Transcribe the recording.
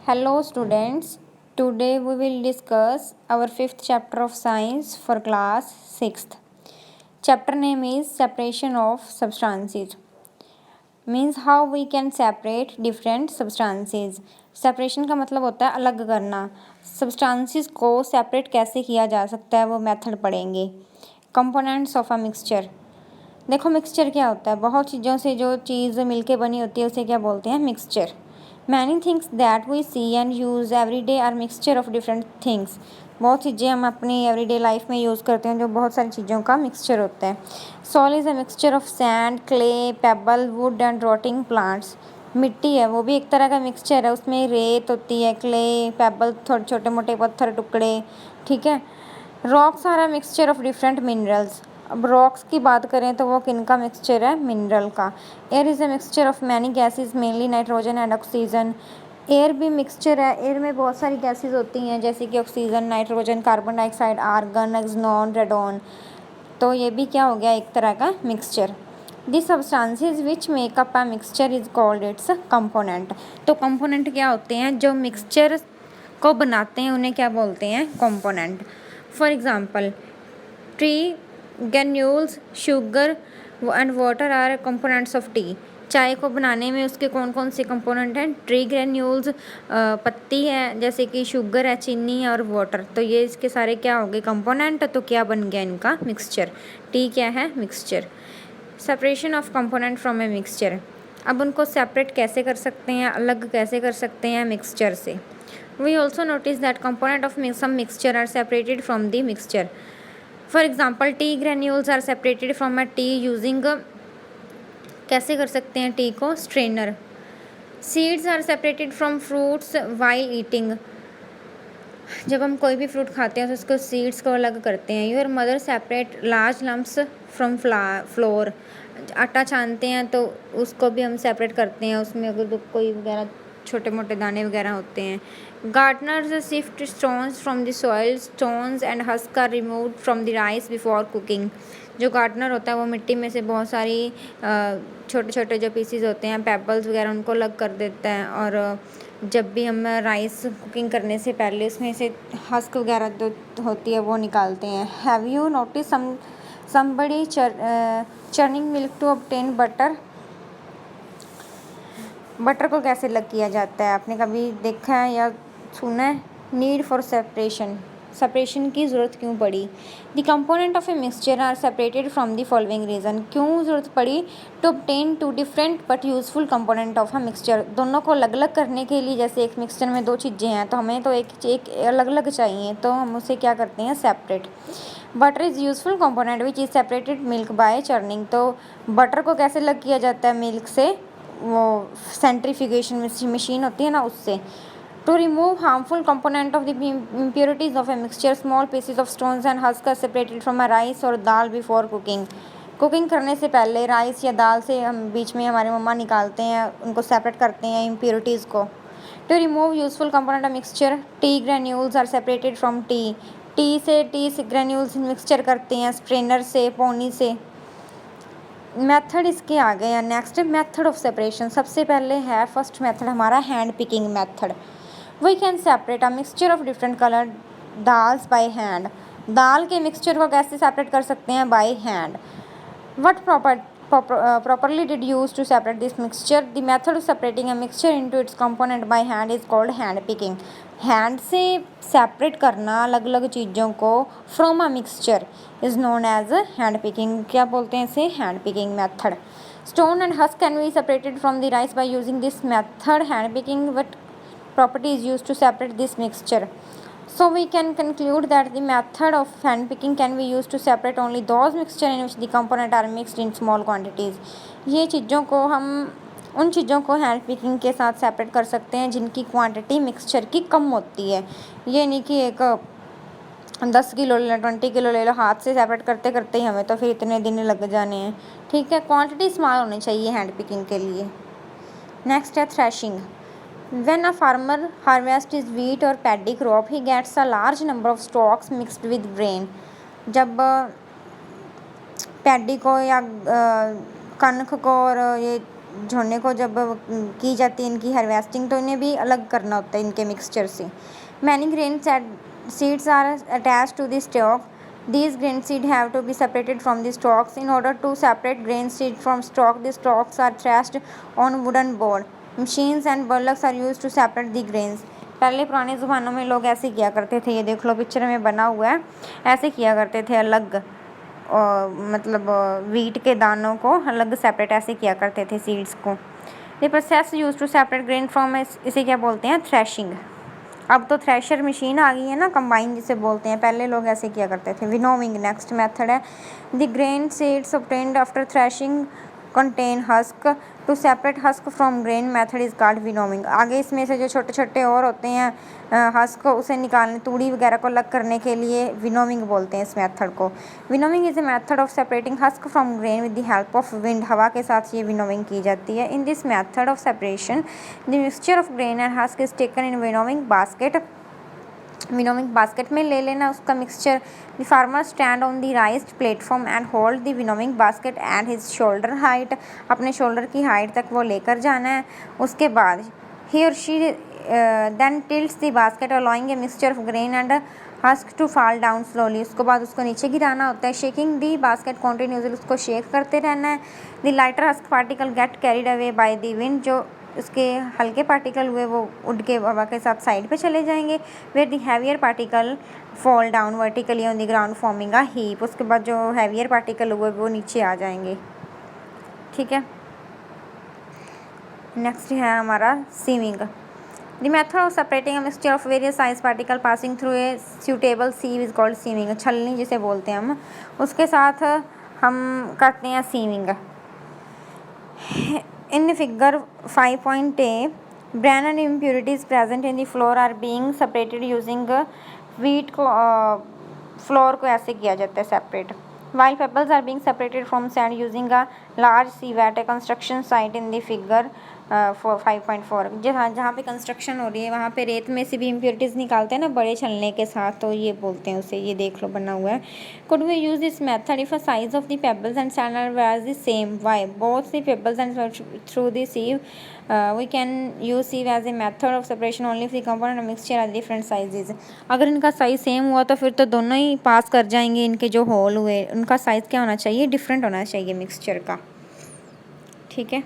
Hello students, today we will discuss our fifth chapter of science for class 6th. Chapter name is separation of substances. Means how we can separate different substances. Separation का मतलब होता है अलग करना. Substances को separate कैसे किया जा सकता है वो method पढ़ेंगे. Components of a mixture. देखो मिक्सचर क्या होता है, बहुत चीज़ों से जो चीज़ मिलके बनी होती है उसे क्या बोलते हैं, mixture. Many things that we see and use every day are mixture of different things. बहुत चीज़ें हम अपनी एवरीडे लाइफ में यूज़ करते हैं जो बहुत सारी चीज़ों का मिक्सचर होता है. Soil is a mixture of sand, clay, payable, would and rotting plants. मिट्टी है वो भी एक तरह का मिक्सचर है, उसमें रेत होती है, क्ले, पेबल, थोड़े छोटे मोटे पत्थर टुकड़े, ठीक है. Rocks are a mixture of different minerals. अब रॉक्स की बात करें तो वो किन का मिक्सचर है, मिनरल का. Air is a mixture of many gases mainly nitrogen and oxygen. Air भी मिक्सचर है, एयर में बहुत सारी गैसेज होती हैं जैसे कि oxygen, nitrogen, carbon dioxide, argon, xenon, radon. तो ये भी क्या हो गया, एक तरह का mixture. The substances which make up a mixture is called its component. तो कंपोनेंट क्या होते हैं, जो मिक्सचर को बनाते हैं उन्हें क्या बोलते हैं, component. For example tea granules, sugar and water are components of tea. चाय को बनाने में उसके कौन कौन से कंपोनेंट हैं, ट्री ग्रेन्यूल्स पत्ती है, जैसे कि शुगर है, चीनी है और वाटर. तो ये इसके सारे क्या हो गए, कंपोनेंट. तो क्या बन गया इनका, मिक्सचर. टी क्या है, mixture. Separation of component from a mixture. अब उनको सेपरेट कैसे कर सकते हैं, अलग कैसे कर सकते हैं मिक्सचर से. We also notice that component of some mixture are separated from the mixture. For example tea granules are separated from a tea using, कैसे कर सकते हैं टी को, strainer. Seeds are separated from fruits while eating. जब हम कोई भी fruit खाते हैं तो उसको सीड्स को अलग करते हैं. Your mother separate large lumps from floor. आटा छानते हैं तो उसको भी हम सेपरेट करते हैं, उसमें अगर कोई वगैरह छोटे मोटे दाने वगैरह होते हैं. Gardeners sift stones from the soil, stones and husk are removed from the rice before cooking. जो गार्डनर होता है वो मिट्टी में से बहुत सारी छोटे छोटे जो पीसीज होते हैं, पेबल्स वगैरह, उनको अलग कर देता है. और जब भी हम राइस कुकिंग करने से पहले उसमें से हस्क वगैरह जो होती है वो निकालते हैं. Have you notice somebody churning milk to obtain butter. Butter को कैसे अलग किया जाता है, आपने कभी देखा है या सुना है. Need for separation. सेपरेशन की ज़रूरत क्यों पड़ी. The component of a mixture are separated from the following reason. क्यों ज़रूरत पड़ी, to obtain two different but useful component of a mixture. दोनों को अलग अलग करने के लिए, जैसे एक मिक्सचर में दो चीज़ें हैं तो हमें तो एक अलग अलग चाहिए, तो हम उसे क्या करते हैं, separate. Butter is useful component which is separated milk bye churning. तो बटर को कैसे अलग किया जाता है मिल्क से, वो सेंट्रीफ्यूगेशन मशीन होती है ना, उससे. To remove harmful component of the impurities of a mixture, small pieces of stones and husk are separated from a rice और दाल बिफोर कुकिंग. कुकिंग करने से पहले राइस या दाल से हम बीच में हमारे मम्मा निकालते हैं, उनको सेपरेट करते हैं इम्प्योरिटीज़ को. To remove useful component of mixture, tea granules are separated from tea. Tea से ग्रेन्यूल्स मिक्सचर करते हैं, स्ट्रेनर से, पोनी से. मेथड इसके आ गए हैं. Next method of separation. सबसे पहले है फर्स्ट मेथड हमारा hand picking method. We can separate a mixture of different colour dals by hand. दाल के मिक्सचर को कैसे सेपरेट कर सकते हैं, by hand. What properly did use to separate this mixture. The method of separating a mixture into its component by hand is called hand picking. Hand से separate करना अलग अलग चीज़ों को from a mixture is known as hand picking. क्या बोलते हैं इसे, hand picking method. Stone and husk can be separated from the rice by using this method hand picking. What property is used to separate this mixture. So we can conclude that the method of hand picking can be used to separate only those mixture in which the component are mixed in small quantities. ये चीज़ों को हम उन चीज़ों को hand picking के साथ separate कर सकते हैं जिनकी क्वांटिटी मिक्सचर की कम होती है. ये नहीं कि एक 10 किलो ले लो, 20 किलो ले लो, हाथ से सेपरेट करते करते ही हमें तो फिर इतने दिन लग जाने हैं. ठीक है, क्वांटिटी स्मॉल होनी चाहिए हैंड पिकिंग के लिए. नेक्स्ट है threshing. When a farmer harvests his wheat or paddy crop, he gets a large number of stalks mixed with grain. जब पैडी को या कनक को और ये झोने को जब की जाती है इनकी हार्वेस्टिंग, तो इन्हें भी अलग करना होता है इनके मिक्सचर से। Many grain seeds are attached to the stalk. These grain seeds have to be separated from the stalks. In order to separate grain seed from stalk, the stalks are thrashed on wooden board. Machines and bullocks are used to separate the grains. पहले पुराने ज़मानों में लोग ऐसे किया करते थे, ये देख लो पिक्चर में बना हुआ है, ऐसे किया करते थे अलग, मतलब वीट के दानों को अलग सेपरेट ऐसे किया करते थे सीड्स को। The process use to separate grain from, इसे क्या बोलते हैं, थ्रेशिंग। अब तो थ्रेशर मशीन आ गई है ना, कंबाइन जिसे बोलते हैं, पहले लोग ऐसे किया करते थे। विनोविंग नेक्स्ट मेथड है। The grain seeds obtained after threshing contain husk, to separate husk from grain method is called winnowing. आगे इसमें से जो छोटे छोटे और होते हैं हस्क, उसे निकालने, तूड़ी वगैरह को अलग करने के लिए विनोविंग बोलते हैं इस मेथड को। Winnowing is a method of separating husk from grain with the help of wind. हवा के साथ ये विनोविंग की जाती है। In this method of separation the mixture of grain and husk is taken in winnowing basket. Winnowing basket में ले लेना उसका mixture. The farmer stand on the राइज्ड platform and hold the winnowing basket at his shoulder height. अपने shoulder की height तक वो लेकर जाना है। उसके बाद ही और she then tilts the basket allowing a mixture of grain and husk to fall down slowly. उसके बाद उसको नीचे गिराना होता है। शेकिंग दी बास्केट कॉन्टिन्यूसली, उसको शेक करते रहना है। The lighter husk particle get carried away by the wind. जो उसके हल्के पार्टिकल हुए वो उड़ के हवा के साथ साइड पे चले जाएंगे। Where the heavier particle fall down vertically on the ground forming a heap. उसके बाद जो हैवियर पार्टिकल हुए वो नीचे आ जाएंगे। ठीक है, नेक्स्ट है हमारा sieving. The method of separating a mixture of various size particle passing through a suitable sieve is called sieving. छलनी जिसे बोलते हैं हम, उसके साथ हम करते हैं sieving. In figure 5.a, bran and impurities present in the flour are being separated using wheat को flour को ऐसे किया जाता है separate. While pebbles are being separated from sand using a large sieve at a construction site in the figure 5.4. जहाँ पे construction हो रही है वहाँ पे रेत में से भी इम्प्योरिटीज़ निकालते हैं ना बड़े छलने के साथ, तो ये बोलते हैं उसे, ये देख लो बना हुआ है। Could we use this method if a size of the pebbles and sand are the same? Why both the pebbles and through the sieve we can use sieve as a method of separation only if the component and mixture are different sizes. अगर इनका size same हुआ तो फिर तो दोनों ही पास कर जाएंगे। इनके जो होल हुए उनका साइज़ क्या होना चाहिए, डिफरेंट होना चाहिए मिक्सचर का। ठीक है।